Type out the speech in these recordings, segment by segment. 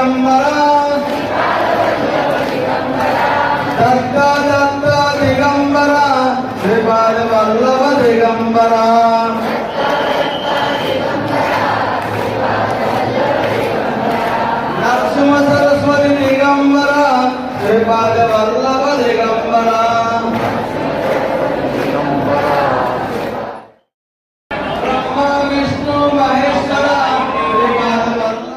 दिगंबरा दत्ता दत्ता दिगंबरा श्रीपाद वल्लभ दिगंबरा नरसिंह सरस्वती दिगंबरा श्रीपाद वल्लभ दिगंबरा ब्रह्मा विष्णु महेश्वरा श्रीपाद वल्लभ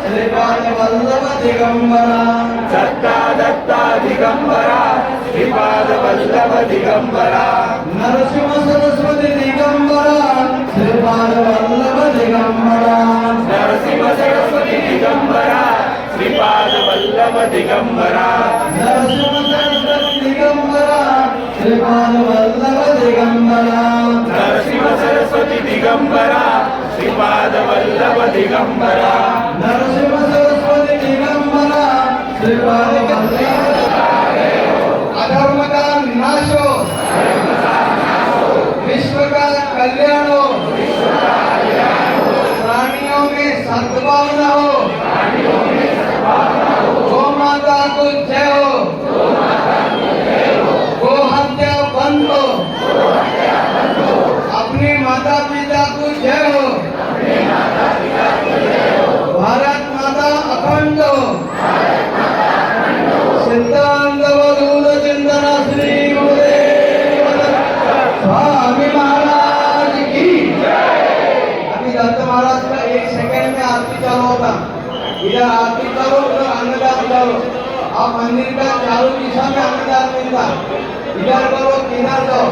श्रीपाद वल्लभ दिगंबरा दत्ता दत्ता दिगंबरा श्रीपाद वल्लभ दिगंबरा नरसिंह सरस्वती दिगंबरा श्रीपाद वल्लभ दिगंबरा नरसिंह सरस्वती दिगंबरा श्रीपाद वल्लभ दिगंबरा नरसिंह सरस्वती दिगंबरा श्रीपाद वल्लभ दिगंबरा नरसिंह सरस्वती दिगंबरा श्रीपाद वल्लभ दिगंबरा नरसिंह सरस्वती दिगंबरा श्रीपाद वल्लभ अधर्म का नाश हो विश्व का कल्याण हो प्राणियों में सद्भावना हो गौ माता को जय हो गो हत्या बंद हो अपने माता पिता को जय हो भारत माता अखंड हो सिद्धांत वधूत चिंतन श्री गुरुदेव स्वामी महाराज की अभी दत्त महाराज का 1 सेकंड में आरती चालू होता इधर आरती करो उधर अन्नदान करो आप मंदिर का चारों दिशा में अन्नदान मिलता इधर करो किधर जाओ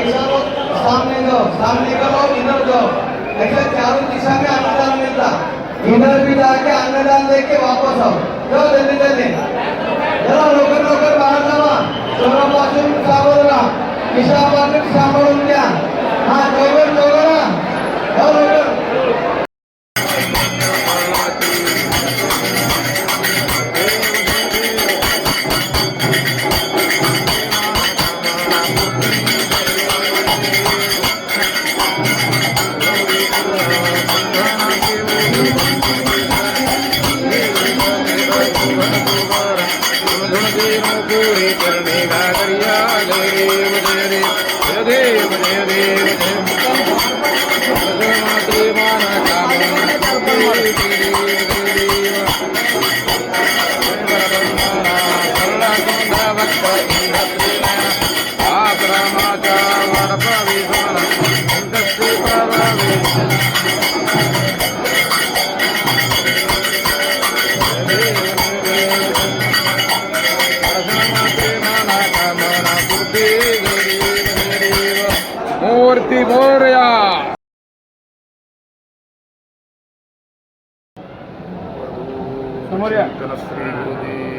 ऐसा तो सामने जाओ सामने करो इधर जाओ ऐसा चारों दिशा में अन्नदान मिलता इधर भी जाके अन्नदान देके वापस आओ जाओ जल्दी जल्दी जरा लवकर लवकर बाहेर जावा चोरापासून सावध राहा खिशापासून सांभाळून घ्या हा लवकर लवकर जाओ लवकर मूर्ति मोरया समोर या श्री गुरुदेव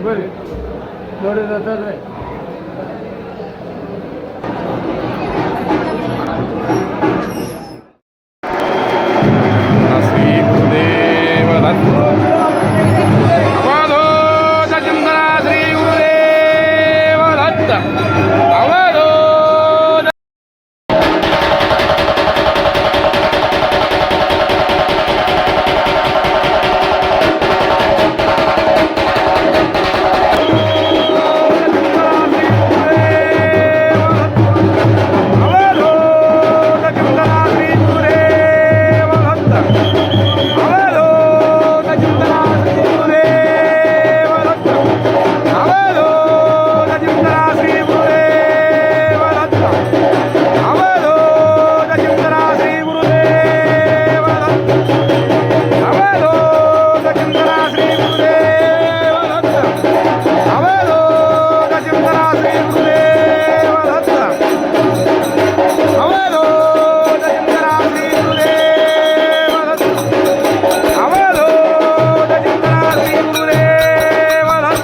बरे बरे जातात रे श्री गुरुदेव दत्त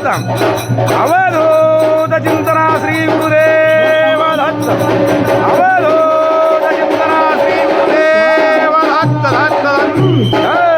दत्त अवधूत चिंतना श्री गुरुदेव दत्त अवधूत चिंतना श्री गुरुदेव दत्त दत्त जय.